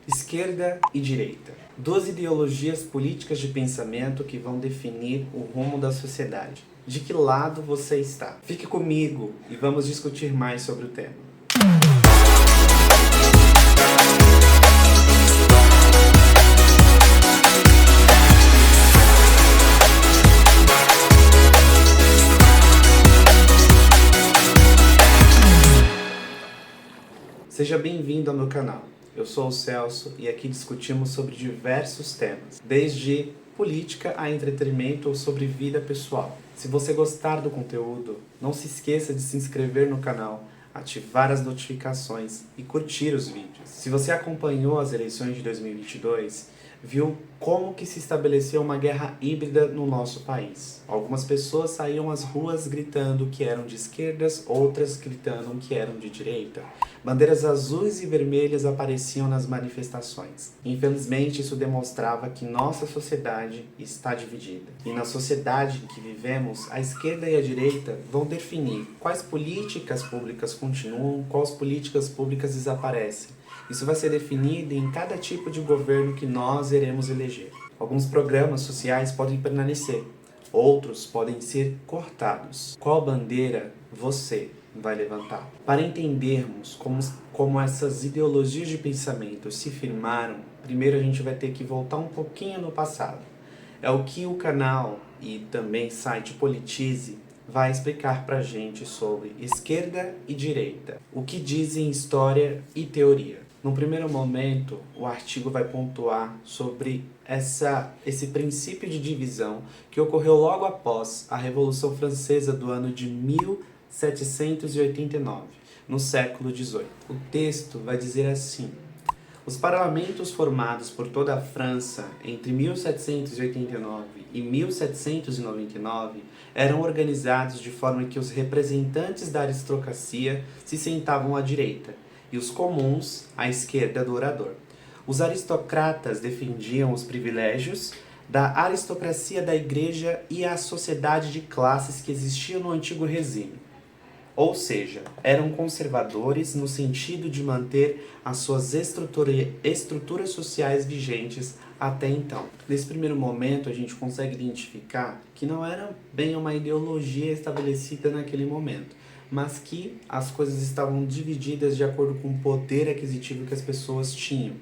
Esquerda e direita. Duas ideologias políticas de pensamento que vão definir o rumo da sociedade. De que lado você está? Fique comigo e vamos discutir mais sobre o tema. Seja bem-vindo ao meu canal. Eu sou o Celso e aqui discutimos sobre diversos temas, desde política a entretenimento ou sobre vida pessoal. Se você gostar do conteúdo, não se esqueça de se inscrever no canal, ativar as notificações e curtir os vídeos. Se você acompanhou as eleições de 2022, viu como que se estabeleceu uma guerra híbrida no nosso país. Algumas pessoas saíam às ruas gritando que eram de esquerdas, outras gritando que eram de direita. Bandeiras azuis e vermelhas apareciam nas manifestações. Infelizmente, isso demonstrava que nossa sociedade está dividida. E na sociedade em que vivemos, a esquerda e a direita vão definir quais políticas públicas continuam, quais políticas públicas desaparecem. Isso vai ser definido em cada tipo de governo que nós iremos eleger. Alguns programas sociais podem permanecer, outros podem ser cortados. Qual bandeira você vai levantar? Para entendermos como essas ideologias de pensamento se firmaram, primeiro a gente vai ter que voltar um pouquinho no passado. É o que o canal e também site Politize vai explicar pra gente sobre esquerda e direita. O que dizem história e teoria. No primeiro momento, o artigo vai pontuar sobre esse princípio de divisão que ocorreu logo após a Revolução Francesa do ano de 1789, no século XVIII. O texto vai dizer assim: os parlamentos formados por toda a França entre 1789 e 1799 eram organizados de forma que os representantes da aristocracia se sentavam à direita e os comuns à esquerda do orador. Os aristocratas defendiam os privilégios da aristocracia da igreja e a sociedade de classes que existia no antigo regime. Ou seja, eram conservadores no sentido de manter as suas estruturas sociais vigentes até então. Nesse primeiro momento, a gente consegue identificar que não era bem uma ideologia estabelecida naquele momento, mas que as coisas estavam divididas de acordo com o poder aquisitivo que as pessoas tinham.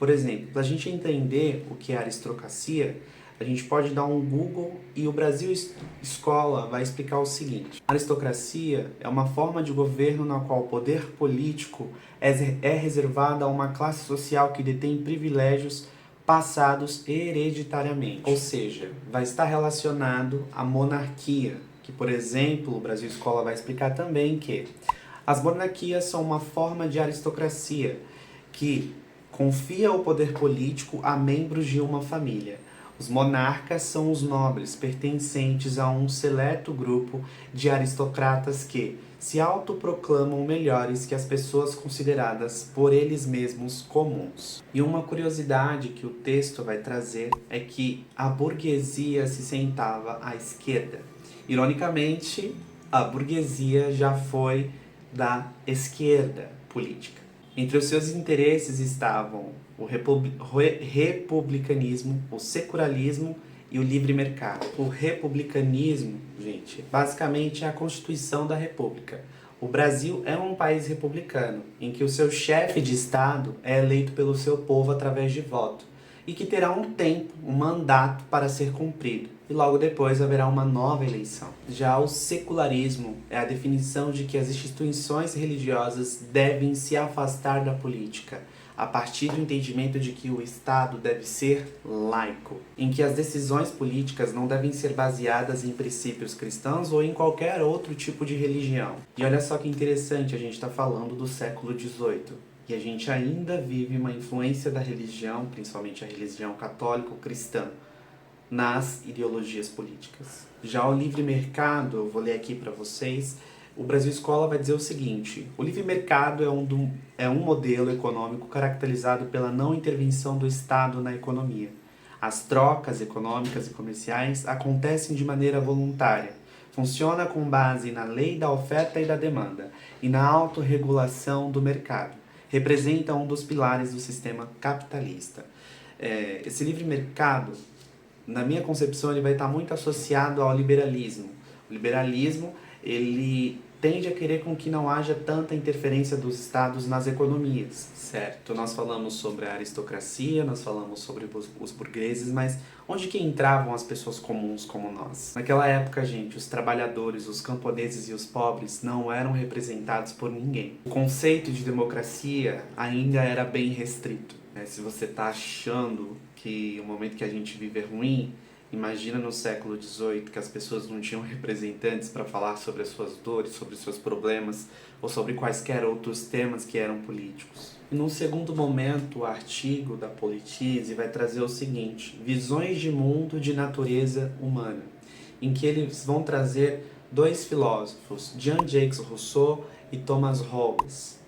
Por exemplo, para a gente entender o que é aristocracia, a gente pode dar um Google e o Brasil Escola vai explicar o seguinte: a aristocracia é uma forma de governo na qual o poder político é reservado a uma classe social que detém privilégios passados hereditariamente. Ou seja, vai estar relacionado à monarquia, que, por exemplo, o Brasil Escola vai explicar também que as monarquias são uma forma de aristocracia que confia o poder político a membros de uma família. Os monarcas são os nobres, pertencentes a um seleto grupo de aristocratas que se autoproclamam melhores que as pessoas consideradas por eles mesmos comuns. E uma curiosidade que o texto vai trazer é que a burguesia se sentava à esquerda. Ironicamente, a burguesia já foi da esquerda política. Entre os seus interesses estavam o republicanismo, o secularismo e o livre mercado. O republicanismo, gente, basicamente é a Constituição da República. O Brasil é um país republicano, em que o seu chefe de Estado é eleito pelo seu povo através de voto, e que terá um tempo, um mandato para ser cumprido, e logo depois haverá uma nova eleição. Já o secularismo é a definição de que as instituições religiosas devem se afastar da política, a partir do entendimento de que o Estado deve ser laico, em que as decisões políticas não devem ser baseadas em princípios cristãos ou em qualquer outro tipo de religião. E olha só que interessante, a gente está falando do século XVIII. E a gente ainda vive uma influência da religião, principalmente a religião católico-cristã, nas ideologias políticas. Já o livre mercado, eu vou ler aqui para vocês, o Brasil Escola vai dizer o seguinte: o livre mercado é um modelo econômico caracterizado pela não intervenção do Estado na economia. As trocas econômicas e comerciais acontecem de maneira voluntária. Funciona com base na lei da oferta e da demanda e na autorregulação do mercado. representa um dos pilares do sistema capitalista. Esse livre mercado, na minha concepção, ele vai estar muito associado ao liberalismo. O liberalismo, ele tende a querer com que não haja tanta interferência dos estados nas economias, certo? Nós falamos sobre a aristocracia, nós falamos sobre os burgueses, mas onde que entravam as pessoas comuns como nós? Naquela época, gente, os trabalhadores, os camponeses e os pobres não eram representados por ninguém. O conceito de democracia ainda era bem restrito, né? Se você está achando que o momento que a gente vive é ruim, imagina no século XVIII que as pessoas não tinham representantes para falar sobre as suas dores, sobre os seus problemas ou sobre quaisquer outros temas que eram políticos. E num segundo momento, o artigo da Politize vai trazer o seguinte: visões de mundo de natureza humana, em que eles vão trazer dois filósofos, Jean-Jacques Rousseau e Thomas Hobbes.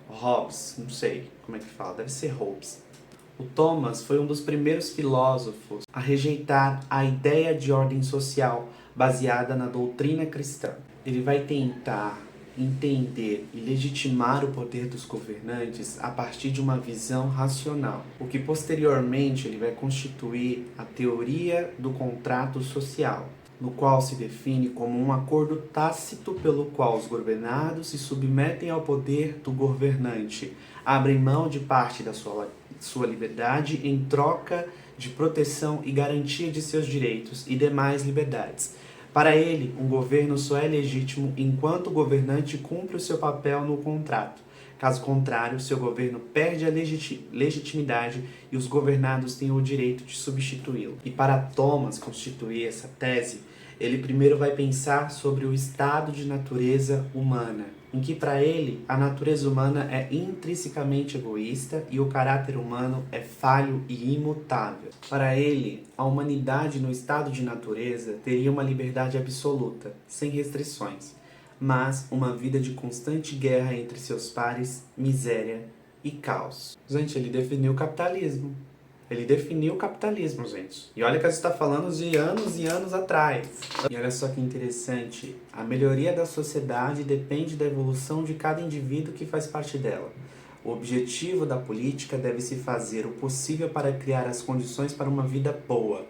Hobbes, não sei como é que fala, deve ser Hobbes. O Thomas foi um dos primeiros filósofos a rejeitar a ideia de ordem social baseada na doutrina cristã. Ele vai tentar entender e legitimar o poder dos governantes a partir de uma visão racional, o que posteriormente ele vai constituir a teoria do contrato social, no qual se define como um acordo tácito pelo qual os governados se submetem ao poder do governante, abrem mão de parte da sua liberdade em troca de proteção e garantia de seus direitos e demais liberdades. Para ele, um governo só é legítimo enquanto o governante cumpre o seu papel no contrato. Caso contrário, seu governo perde a legitimidade e os governados têm o direito de substituí-lo. E para Thomas constituir essa tese, ele primeiro vai pensar sobre o estado de natureza humana, em que para ele a natureza humana é intrinsecamente egoísta e o caráter humano é falho e imutável. Para ele, a humanidade no estado de natureza teria uma liberdade absoluta, sem restrições, mas uma vida de constante guerra entre seus pares, miséria e caos. Gente, ele definiu o capitalismo. Ele definiu o capitalismo, gente. E olha que a gente está falando de anos e anos atrás. E olha só que interessante. A melhoria da sociedade depende da evolução de cada indivíduo que faz parte dela. O objetivo da política deve se fazer o possível para criar as condições para uma vida boa.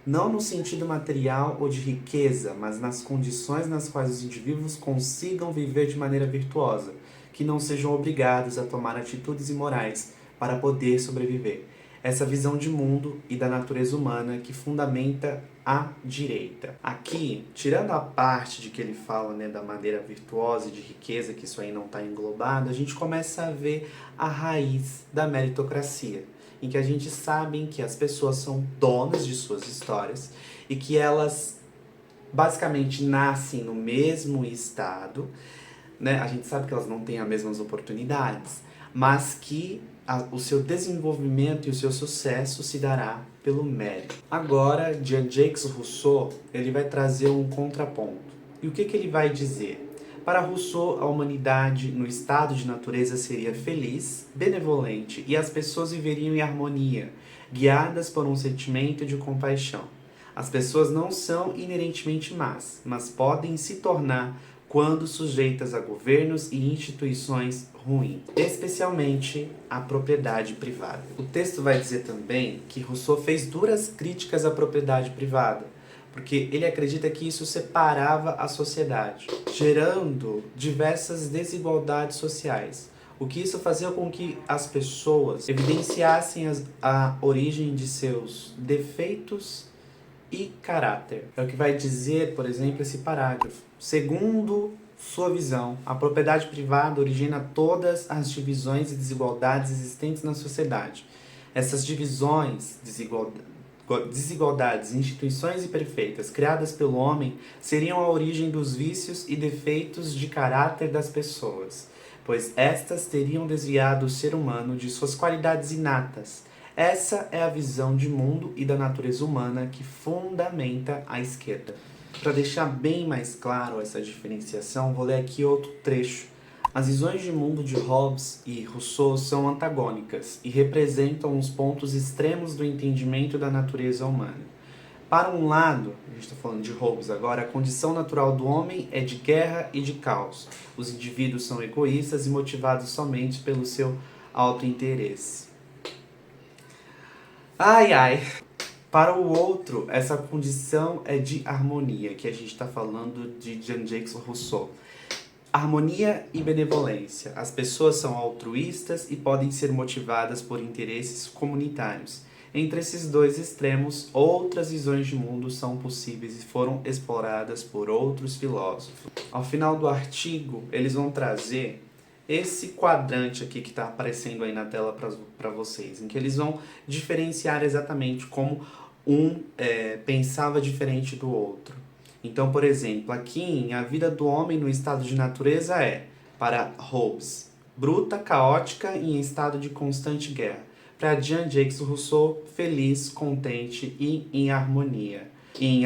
Não no sentido material ou de riqueza, mas nas condições nas quais os indivíduos consigam viver de maneira virtuosa, que não sejam obrigados a tomar atitudes imorais para poder sobreviver. Essa visão de mundo e da natureza humana que fundamenta a direita. Aqui, tirando a parte de que ele fala, né, da maneira virtuosa e de riqueza, que isso aí não está englobado, a gente começa a ver a raiz da meritocracia, em que a gente sabe que as pessoas são donas de suas histórias e que elas basicamente nascem no mesmo estado, né? A gente sabe que elas não têm as mesmas oportunidades, mas que o seu desenvolvimento e o seu sucesso se dará pelo mérito. Agora, Jean-Jacques Rousseau, ele vai trazer um contraponto. E o que ele vai dizer? Para Rousseau, a humanidade no estado de natureza seria feliz, benevolente e as pessoas viveriam em harmonia, guiadas por um sentimento de compaixão. As pessoas não são inerentemente más, mas podem se tornar quando sujeitas a governos e instituições ruins, especialmente a propriedade privada. O texto vai dizer também que Rousseau fez duras críticas à propriedade privada, porque ele acredita que isso separava a sociedade, gerando diversas desigualdades sociais. O que isso fazia com que as pessoas evidenciassem a origem de seus defeitos e caráter. É o que vai dizer, por exemplo, esse parágrafo. Segundo sua visão, a propriedade privada origina todas as divisões e desigualdades existentes na sociedade. Essas divisões, desigualdades, instituições imperfeitas criadas pelo homem seriam a origem dos vícios e defeitos de caráter das pessoas, pois estas teriam desviado o ser humano de suas qualidades inatas. Essa é a visão de mundo e da natureza humana que fundamenta a esquerda. Para deixar bem mais claro essa diferenciação, vou ler aqui outro trecho. As visões de mundo de Hobbes e Rousseau são antagônicas e representam os pontos extremos do entendimento da natureza humana. Para um lado, a gente está falando de Hobbes agora, a condição natural do homem é de guerra e de caos. Os indivíduos são egoístas e motivados somente pelo seu autointeresse. Ai, ai. Para o outro, essa condição é de harmonia, que a gente está falando de Jean-Jacques Rousseau. Harmonia e benevolência. As pessoas são altruístas e podem ser motivadas por interesses comunitários. Entre esses dois extremos, outras visões de mundo são possíveis e foram exploradas por outros filósofos. Ao final do artigo, eles vão trazer esse quadrante aqui que está aparecendo aí na tela para vocês, em que eles vão diferenciar exatamente como um pensava diferente do outro. Então, por exemplo, aqui a vida do homem no estado de natureza é, para Hobbes, bruta, caótica e em estado de constante guerra. Para Jean-Jacques Rousseau, feliz, contente e em harmonia.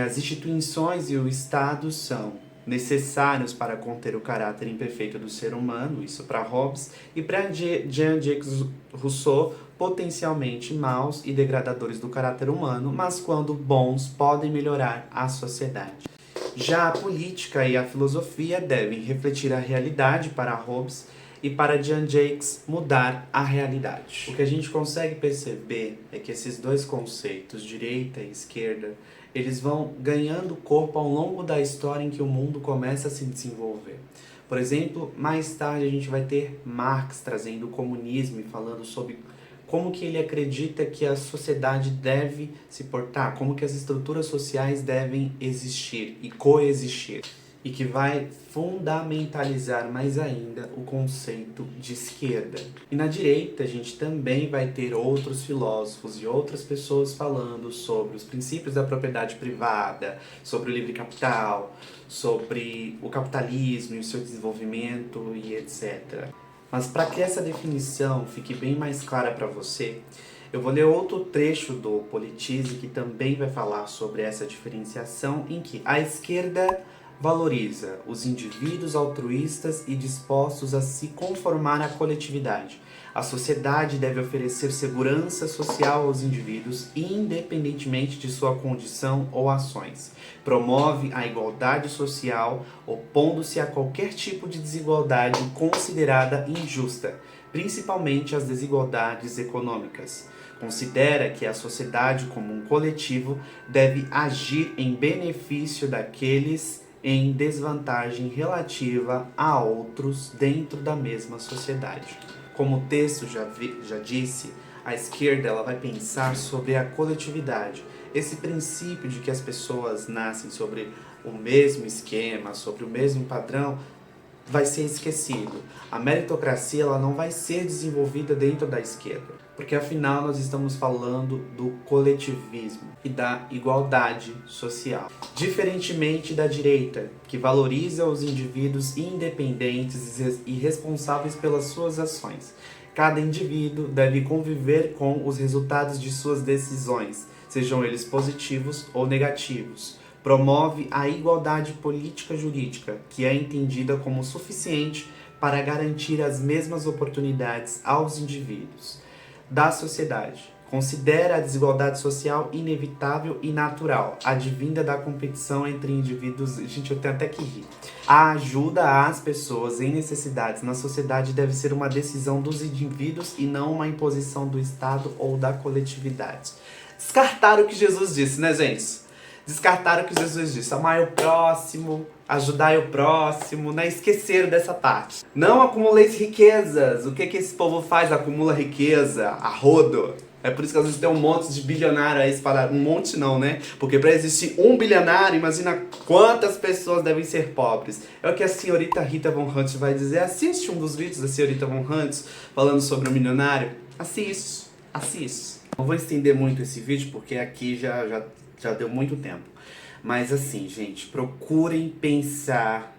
As instituições e o Estado são necessários para conter o caráter imperfeito do ser humano, isso para Hobbes, e para Jean-Jacques Rousseau, potencialmente maus e degradadores do caráter humano, mas quando bons podem melhorar a sociedade. Já a política e a filosofia devem refletir a realidade para Hobbes e para Jean-Jacques mudar a realidade. O que a gente consegue perceber é que esses dois conceitos, direita e esquerda, eles vão ganhando corpo ao longo da história em que o mundo começa a se desenvolver. Por exemplo, mais tarde a gente vai ter Marx trazendo o comunismo e falando sobre como que ele acredita que a sociedade deve se portar, como que as estruturas sociais devem existir e coexistir. E que vai fundamentalizar mais ainda o conceito de esquerda. E na direita a gente também vai ter outros filósofos e outras pessoas falando sobre os princípios da propriedade privada, sobre o livre capital, sobre o capitalismo e o seu desenvolvimento e etc. Mas para que essa definição fique bem mais clara para você, eu vou ler outro trecho do Politize que também vai falar sobre essa diferenciação, em que a esquerda valoriza os indivíduos altruístas e dispostos a se conformar à coletividade. A sociedade deve oferecer segurança social aos indivíduos, independentemente de sua condição ou ações. Promove a igualdade social, opondo-se a qualquer tipo de desigualdade considerada injusta, principalmente as desigualdades econômicas. Considera que a sociedade, como um coletivo, deve agir em benefício daqueles em desvantagem relativa a outros dentro da mesma sociedade. Como o texto já disse, a esquerda ela vai pensar sobre a coletividade, esse princípio de que as pessoas nascem sobre o mesmo esquema, sobre o mesmo padrão, vai ser esquecido. A meritocracia ela não vai ser desenvolvida dentro da esquerda, porque afinal nós estamos falando do coletivismo e da igualdade social. Diferentemente da direita, que valoriza os indivíduos independentes e responsáveis pelas suas ações. Cada indivíduo deve conviver com os resultados de suas decisões, sejam eles positivos ou negativos. Promove a igualdade política-jurídica, que é entendida como suficiente para garantir as mesmas oportunidades aos indivíduos da sociedade. Considera a desigualdade social inevitável e natural, advinda da competição entre indivíduos. Gente, eu tenho até que rir. A ajuda às pessoas em necessidades na sociedade deve ser uma decisão dos indivíduos e não uma imposição do Estado ou da coletividade. Descartaram o que Jesus disse, né, gente? Descartaram o que Jesus disse, amar o próximo, ajudar o próximo, né? Esqueceram dessa parte. Não acumuleis riquezas. O que esse povo faz? Acumula riqueza, a rodo. É por isso que às vezes tem um monte de bilionário aí espalhado. Um monte não, né? Porque para existir um bilionário, imagina quantas pessoas devem ser pobres. É o que a senhorita Rita Von Hunt vai dizer. Assiste um dos vídeos da senhorita Von Hunt falando sobre o milionário. Assiste. Não vou estender muito esse vídeo porque aqui já deu muito tempo. Mas assim, gente, procurem pensar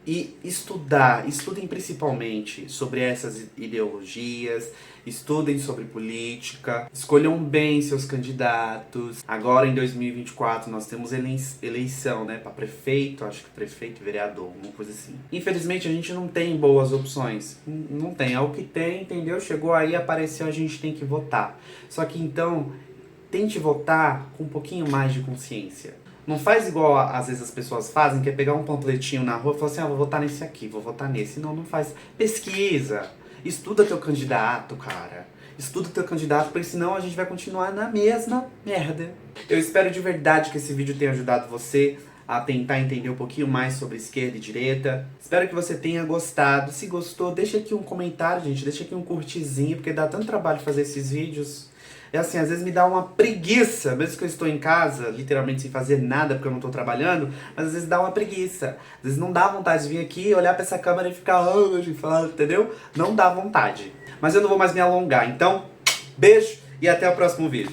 e estudem principalmente sobre essas ideologias, estudem sobre política, escolham bem seus candidatos. Agora em 2024 nós temos eleição, né, para prefeito, acho que prefeito e vereador, uma coisa assim. Infelizmente a gente não tem boas opções, não tem, é o que tem, entendeu? Chegou aí, apareceu, a gente tem que votar. Só que então tente votar com um pouquinho mais de consciência. Não faz igual às vezes as pessoas fazem, que é pegar um panfletinho na rua e falar assim, vou votar nesse aqui, vou votar nesse. Não, não faz. Pesquisa. Estuda teu candidato, cara. Estuda teu candidato, porque senão a gente vai continuar na mesma merda. Eu espero de verdade que esse vídeo tenha ajudado você a tentar entender um pouquinho mais sobre esquerda e direita. Espero que você tenha gostado. Se gostou, deixa aqui um comentário, gente. Deixa aqui um curtizinho, porque dá tanto trabalho fazer esses vídeos. É assim, às vezes me dá uma preguiça, mesmo que eu estou em casa, literalmente sem fazer nada porque eu não estou trabalhando, mas às vezes dá uma preguiça. Às vezes não dá vontade de vir aqui, olhar pra essa câmera e ficar, entendeu? Não dá vontade. Mas eu não vou mais me alongar. Então, beijo e até o próximo vídeo.